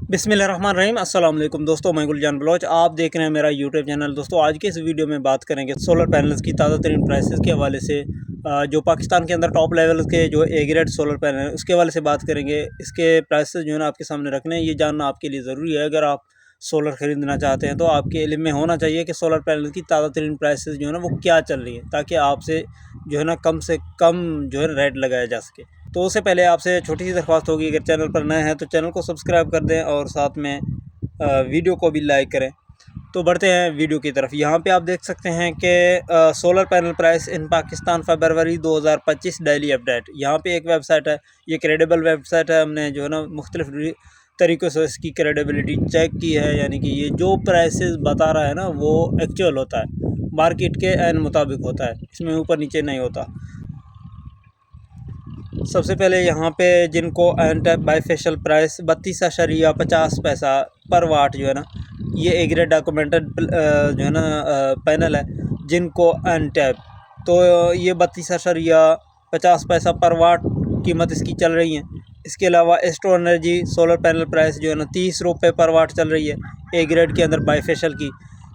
बिस्मिल्लाहिर्रहमानिर्रहीम अस्सलाम वालेकुम दोस्तों, मैं गुलजान बलोच। आप देख रहे हैं मेरा यूट्यूब चैनल। दोस्तों, आज के इस वीडियो में बात करेंगे सोलर पैनल्स की ताज़ा तरीन प्राइसेस के हवाले से। जो पाकिस्तान के अंदर टॉप लेवल के जो ए ग्रेड सोलर पैनल है उसके हवाले से बात करेंगे। इसके प्राइसेस जो है ना आपके सामने रखने हैं, ये जानना आपके लिए ज़रूरी है। अगर आप सोलर ख़रीदना चाहते हैं तो आपके इल्म में होना चाहिए कि सोलर पैनल की ताज़ा तरीन प्राइसेस जो है ना वो क्या चल रही है, ताकि आपसे जो है ना कम से कम जो है रेट लगाया जा सके। तो उससे पहले आपसे छोटी सी दरख्वास्त होगी, अगर चैनल पर नए हैं तो चैनल को सब्सक्राइब कर दें और साथ में वीडियो को भी लाइक करें। तो बढ़ते हैं वीडियो की तरफ। यहाँ पे आप देख सकते हैं कि solar panel price in Pakistan February 2025 daily update. यहाँ पे एक वेबसाइट है, ये क्रेडिबल वेबसाइट है। हमने जो है ना मुख्तलिफ तरीक़ों से इसकी क्रेडिबिलिटी चेक की है, यानी कि ये जो प्राइसेस बता रहा है ना वो एक्चुअल होता है, मार्केट के ऐन मुताबिक होता है, इसमें ऊपर नीचे नहीं होता। सबसे पहले यहाँ पे जिनको एन टैप बाईफेशियल प्राइस 32.50 पर वाट जो है ना, ये ए ग्रेड डॉक्यूमेंटेड जो है ना पैनल है जिनको एन टैप, तो ये 32.50 पर वाट कीमत इसकी चल रही है। इसके अलावा astro energy solar panel price जो है ना 30 रुपये पर वाट चल रही है ए ग्रेड के अंदर बाईफेशियल की।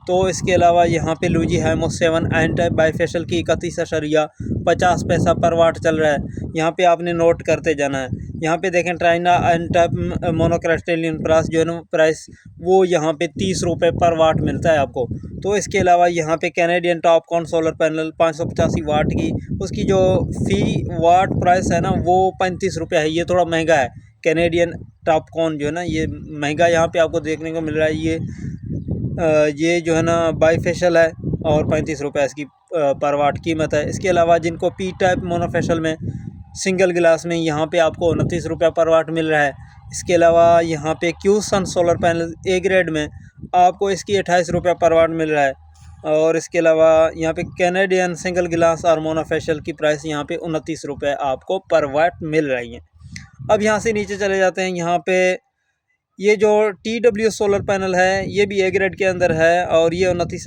तो इसके अलावा यहाँ पे लूजी हाइमो 7 एन टाइप बाईफेशियल की 31.50 पर वाट चल रहा है। यहाँ पे आपने नोट करते जाना है। यहाँ पे देखें ट्राइना एन टाइप मोनोक्रिस्टलिन प्राइस जो है ना प्राइस वो यहाँ पे 30 रुपये पर वाट मिलता है आपको। तो इसके अलावा यहाँ पे कैनेडियन टॉपकॉन सोलर पैनल 585 वाट की, उसकी जो फ़ी वाट प्राइस है ना वो 35 रुपये है। ये थोड़ा महंगा है। कैनेडियन टॉपकॉन जो है ना ये महंगा यहाँ पे आपको देखने को मिल रहा है। ये जो है ना बाईफेशियल है और 35 रुपये इसकी पर वाट कीमत है। इसके अलावा जिनको पी टाइप मोनोफेशियल में सिंगल गिलास में यहाँ पे आपको 29 रुपये पर वाट मिल रहा है। इसके अलावा यहाँ पे Q Sun solar panel A grade में आपको इसकी 28 रुपये पर वाट मिल रहा है। और इसके अलावा यहाँ पे कैनेडियन सिंगल गिलास और मोनोफेशियल की प्राइस यहाँ पे 29 रुपये आपको पर वाट मिल रही है। अब यहाँ से नीचे चले जाते हैं। यहाँ पे ये जो TW सोलर पैनल है ये भी ए ग्रेड के अंदर है और ये 29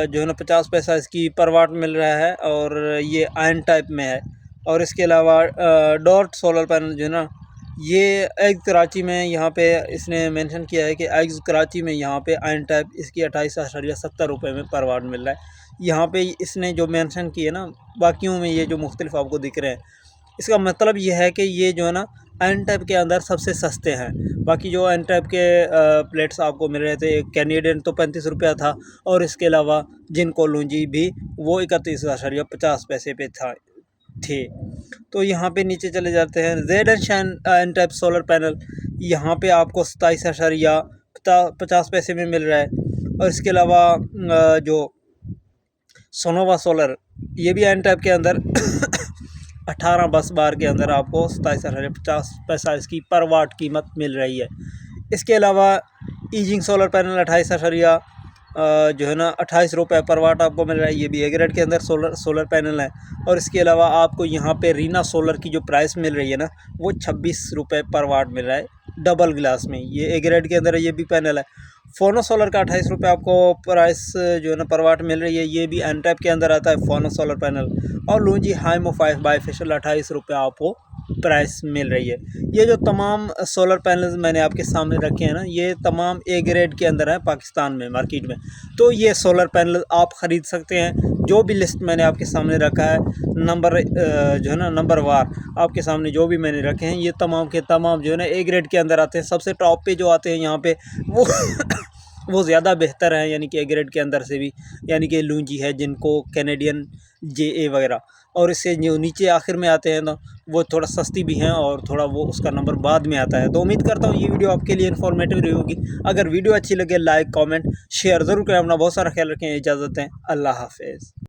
जो है ना 50 पैसा इसकी पर वाट मिल रहा है और ये आयन टाइप में है। और इसके अलावा डॉट सोलर पैनल जो है ना ये एग्स कराची में यहाँ पे इसने मेंशन किया है कि एग्स कराची में यहाँ पे आयन टाइप इसकी 28.70 रुपये में पर वाट मिल रहा है। यहाँ पे इसने जो मेंशन किया ना, बाकियों में ये जो मुख्तलिफ आपको दिख रहे हैं, इसका मतलब ये है कि ये जो है ना एन टाइप के अंदर सबसे सस्ते हैं। बाकी जो एन टाइप के प्लेट्स आपको मिल रहे थे, कैनेडियन तो 35 रुपया था और इसके अलावा जिनको लूंजी भी वो 31.50 पे थे। तो यहाँ पे नीचे चले जाते हैं। Z and Shine N type solar panel यहाँ पे आपको 27.50 में मिल रहा है। और इसके अलावा जो सोनोवा सोलर ये भी एन टाइप के अंदर 18 बस बार के अंदर आपको 27.50 इसकी पर वाट कीमत मिल रही है। इसके अलावा ईजिंग सोलर पैनल 28 जो है ना 28 रुपये पर वाट आपको मिल रहा है। ये भी ए ग्रेड के अंदर सोलर पैनल है। और इसके अलावा आपको यहाँ पे रीना सोलर की जो प्राइस मिल रही है ना वो 26 रुपये पर वाट मिल रहा है डबल ग्लास में। ये ए ग्रेड के अंदर ये भी पैनल है। फोनो सोलर का 28 रुपये आपको प्राइस जो है ना पर वाट मिल रही है। ये भी एन टाइप के अंदर आता है फोनो सोलर पैनल। और लूंजी हाइमो 5 बाईफेशियल 28 रुपये आपको प्राइस मिल रही है। ये जो तमाम सोलर पैनल्स मैंने आपके सामने रखे हैं ना ये तमाम ए ग्रेड के अंदर है पाकिस्तान में मार्केट में। तो ये सोलर पैनल आप ख़रीद सकते हैं। जो भी लिस्ट मैंने आपके सामने रखा है नंबर जो है ना नंबर वार आपके सामने जो भी मैंने रखे हैं ये तमाम के तमाम जो है ना ए ग्रेड के अंदर आते हैं। सबसे टॉप पे जो आते हैं यहाँ पे वो वो ज़्यादा बेहतर है, यानी कि ए ग्रेड के अंदर से भी, यानी कि लूंजी है जिनको कैनेडियन JA वगैरह। और इससे जो नीचे आखिर में आते हैं ना वो थोड़ा सस्ती भी हैं और थोड़ा वो उसका नंबर बाद में आता है। तो उम्मीद करता हूँ ये वीडियो आपके लिए इन्फॉर्मेटिव रही होगी। अगर वीडियो अच्छी लगे लाइक कमेंट शेयर ज़रूर करें। अपना बहुत सारा ख्याल रखें। इजाज़त दें। अल्लाह हाफ़िज़।